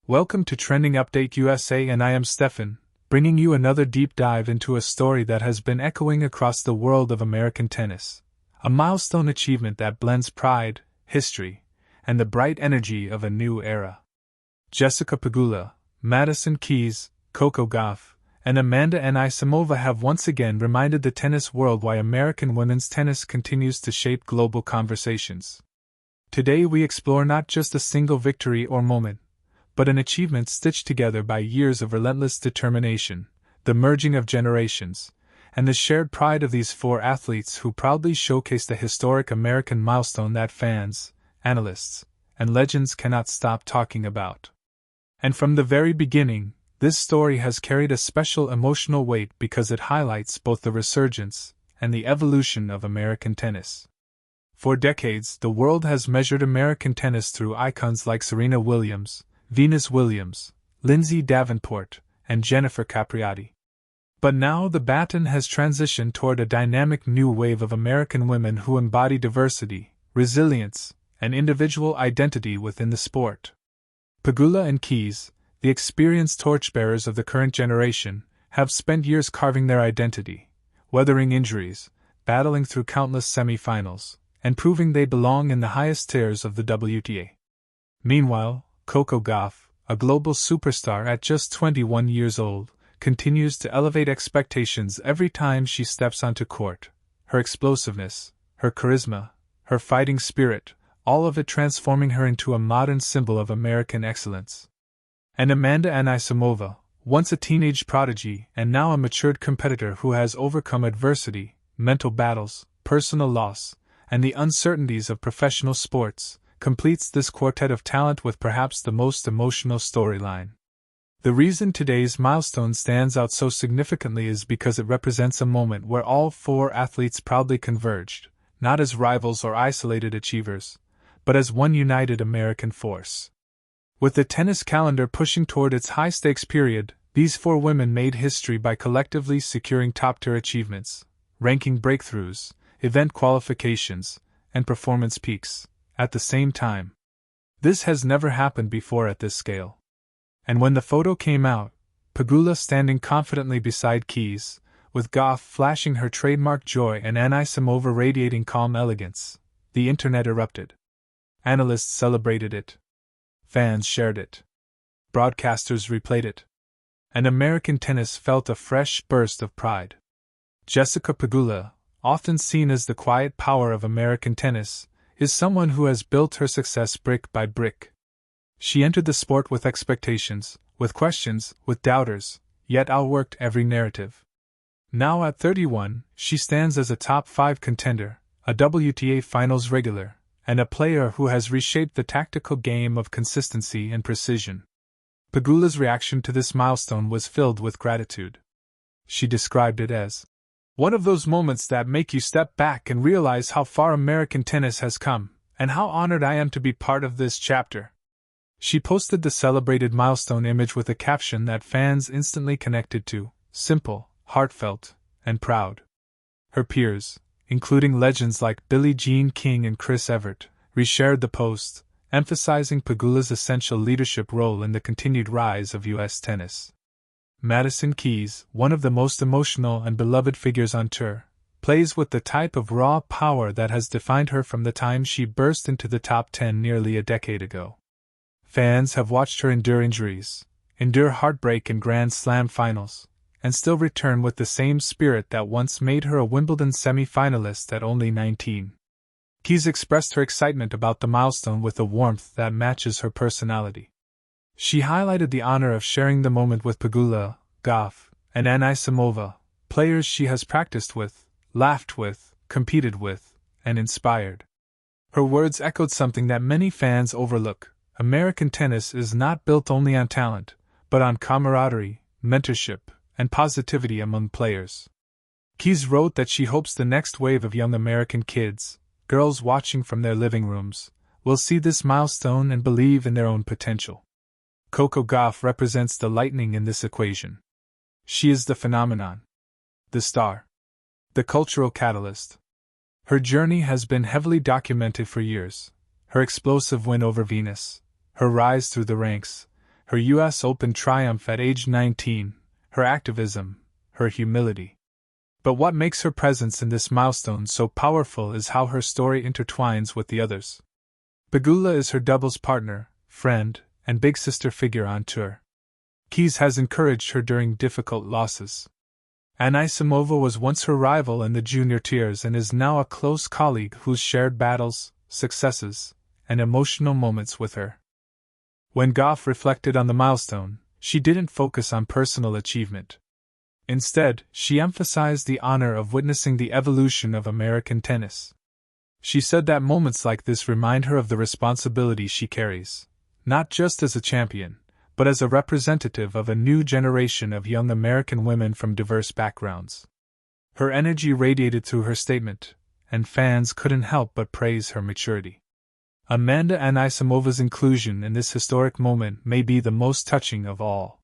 Welcome to Trending Update USA, and I am Steffan, bringing you another deep dive into a story that has been echoing across the world of American tennis. A milestone achievement that blends pride, history, and the bright energy of a new era. JESSICA Pegula, Madison Keys, Coco Gauff, and Amanda Anisimova have once again reminded the tennis world why American women's tennis continues to shape global conversations. Today we explore not just a single victory or moment, but an achievement stitched together by years of relentless determination, the merging of generations, and the shared pride of these four athletes who proudly showcase the historic American milestone that fans, analysts, and legends cannot stop talking about. And from the very beginning, this story has carried a special emotional weight because it highlights both the resurgence and the evolution of American tennis. For decades, the world has measured American tennis through icons like Serena Williams, Venus Williams, Lindsay Davenport, and Jennifer Capriati. But now the baton has transitioned toward a dynamic new wave of American women who embody diversity, resilience, and individual identity within the sport. Pegula and Keys, the experienced torchbearers of the current generation, have spent years carving their identity, weathering injuries, battling through countless semifinals, and proving they belong in the highest tiers of the WTA. Meanwhile, Coco Gauff, a global superstar at just 21 years old, continues to elevate expectations every time she steps onto court. Her explosiveness, her charisma, her fighting spirit, all of it transforming her into a modern symbol of American excellence. And Amanda Anisimova, once a teenage prodigy and now a matured competitor who has overcome adversity, mental battles, personal loss, and the uncertainties of professional sports, completes this quartet of talent with perhaps the most emotional storyline. The reason today's milestone stands out so significantly is because it represents a moment where all four athletes proudly converged, not as rivals or isolated achievers, but as one united American force. With the tennis calendar pushing toward its high-stakes period, these four women made history by collectively securing top-tier achievements, ranking breakthroughs, event qualifications, and performance peaks at the same time. This has never happened before at this scale. And when the photo came out, Pegula standing confidently beside Keys, with Gauff flashing her trademark joy and Anisimova radiating calm elegance, the internet erupted. Analysts celebrated it. Fans shared it. Broadcasters replayed it. And American tennis felt a fresh burst of pride. JESSICA Pegula, often seen as the quiet power of American tennis, is someone who has built her success brick by brick. She entered the sport with expectations, with questions, with doubters, yet outworked every narrative. Now at 31, she stands as a top 5 contender, a WTA Finals regular, and a player who has reshaped the tactical game of consistency and precision. Pegula's reaction to this milestone was filled with gratitude. She described it as one of those moments that make you step back and realize how far American tennis has come, and how honored I am to be part of this chapter. She posted the celebrated milestone image with a caption that fans instantly connected to: simple, heartfelt, and proud. Her peers, including legends like Billie Jean King and Chris Evert, reshared the post, emphasizing Pegula's essential leadership role in the continued rise of U.S. tennis. Madison Keys, one of the most emotional and beloved figures on tour, plays with the type of raw power that has defined her from the time she burst into the top 10 nearly a decade ago. Fans have watched her endure injuries, endure heartbreak in Grand Slam finals, and still return with the same spirit that once made her a Wimbledon semi-finalist at only 19. Keys expressed her excitement about the milestone with a warmth that matches her personality. She highlighted the honor of sharing the moment with Pegula, Gauff, and Anisimova, players she has practiced with, laughed with, competed with, and inspired. Her words echoed something that many fans overlook: American tennis is not built only on talent, but on camaraderie, mentorship, and positivity among players. Keys wrote that she hopes the next wave of young American kids, girls watching from their living rooms, will see this milestone and believe in their own potential. Coco Gauff represents the lightning in this equation. She is the phenomenon, the star, the cultural catalyst. Her journey has been heavily documented for years: her explosive win over Venus, her rise through the ranks, her US Open triumph at age 19, her activism, her humility. But what makes her presence in this milestone so powerful is how her story intertwines with the others. Pegula is her doubles partner, friend, and big sister figure on tour. Keys has encouraged her during difficult losses. Anisimova was once her rival in the junior tiers and is now a close colleague who's shared battles, successes, and emotional moments with her. When Gauff reflected on the milestone, she didn't focus on personal achievement. Instead, she emphasized the honor of witnessing the evolution of American tennis. She said that moments like this remind her of the responsibility she carries, not just as a champion, but as a representative of a new generation of young American women from diverse backgrounds. Her energy radiated through her statement, and fans couldn't help but praise her maturity. Amanda Anisimova's inclusion in this historic moment may be the most touching of all.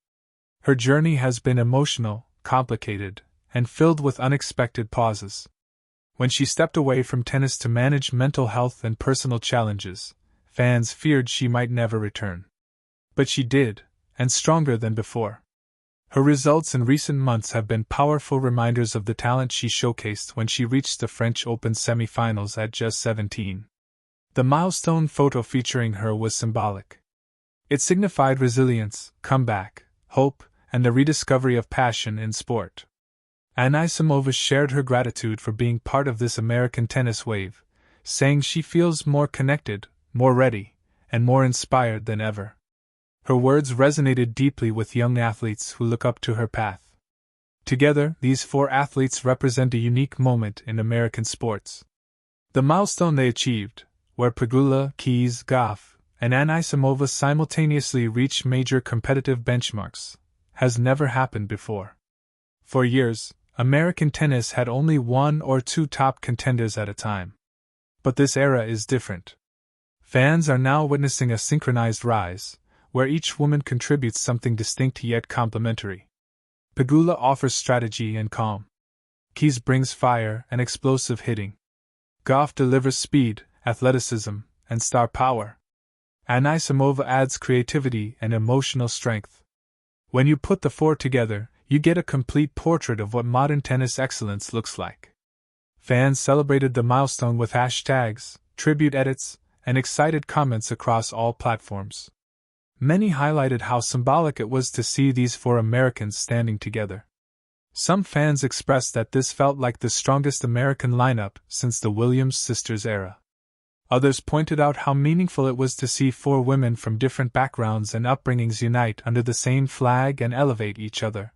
Her journey has been emotional, complicated, and filled with unexpected pauses. When she stepped away from tennis to manage mental health and personal challenges, fans feared she might never return. But she did, and stronger than before. Her results in recent months have been powerful reminders of the talent she showcased when she reached the French Open semi-finals at just 17. The milestone photo featuring her was symbolic. It signified resilience, comeback, hope, and the rediscovery of passion in sport. Anisimova shared her gratitude for being part of this American tennis wave, saying she feels more connected, more ready, and more inspired than ever. Her words resonated deeply with young athletes who look up to her path. Together, these four athletes represent a unique moment in American sports. The milestone they achieved, where Pegula, Keys, Gauff, and Anisimova simultaneously reached major competitive benchmarks, has never happened before. For years, American tennis had only one or two top contenders at a time. But this era is different. Fans are now witnessing a synchronized rise, where each woman contributes something distinct yet complementary. Pegula offers strategy and calm. Keys brings fire and explosive hitting. Gauff delivers speed, athleticism, and star power. Anisimova adds creativity and emotional strength. When you put the four together, you get a complete portrait of what modern tennis excellence looks like. Fans celebrated the milestone with hashtags, tribute edits, and excited comments across all platforms. Many highlighted how symbolic it was to see these four Americans standing together. Some fans expressed that this felt like the strongest American lineup since the Williams sisters era. Others pointed out how meaningful it was to see four women from different backgrounds and upbringings unite under the same flag and elevate each other.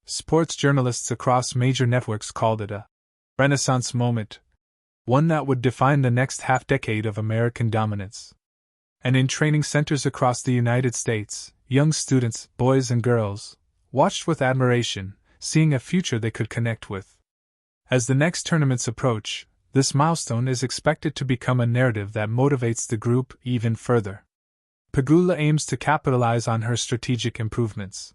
Sports journalists across major networks called it a Renaissance moment, one that would define the next half-decade of American dominance. And in training centers across the United States, young students, boys and girls, watched with admiration, seeing a future they could connect with. As the next tournaments approach, this milestone is expected to become a narrative that motivates the group even further. Pegula aims to capitalize on her strategic improvements.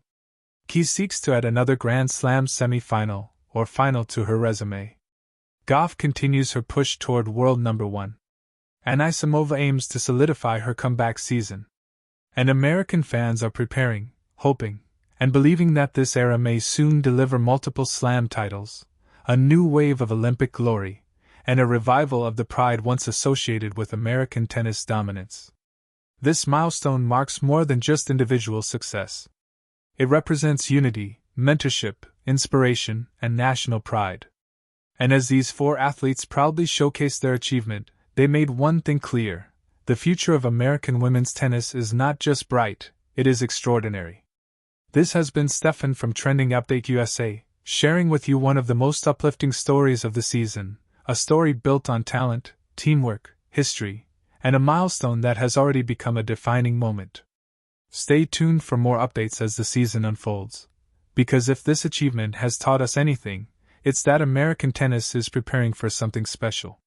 Keys seeks to add another Grand Slam semi-final or final to her resume. Gauff continues her push toward world number one. Anisimova aims to solidify her comeback season. And American fans are preparing, hoping, and believing that this era may soon deliver multiple slam titles, a new wave of Olympic glory, and a revival of the pride once associated with American tennis dominance. This milestone marks more than just individual success. It represents unity, mentorship, inspiration, and national pride. And as these four athletes proudly showcased their achievement, they made one thing clear: the future of American women's tennis is not just bright, it is extraordinary. This has been Steffan from Trending Update USA, sharing with you one of the most uplifting stories of the season, a story built on talent, teamwork, history, and a milestone that has already become a defining moment. Stay tuned for more updates as the season unfolds, because if this achievement has taught us anything, it's that American tennis is preparing for something special.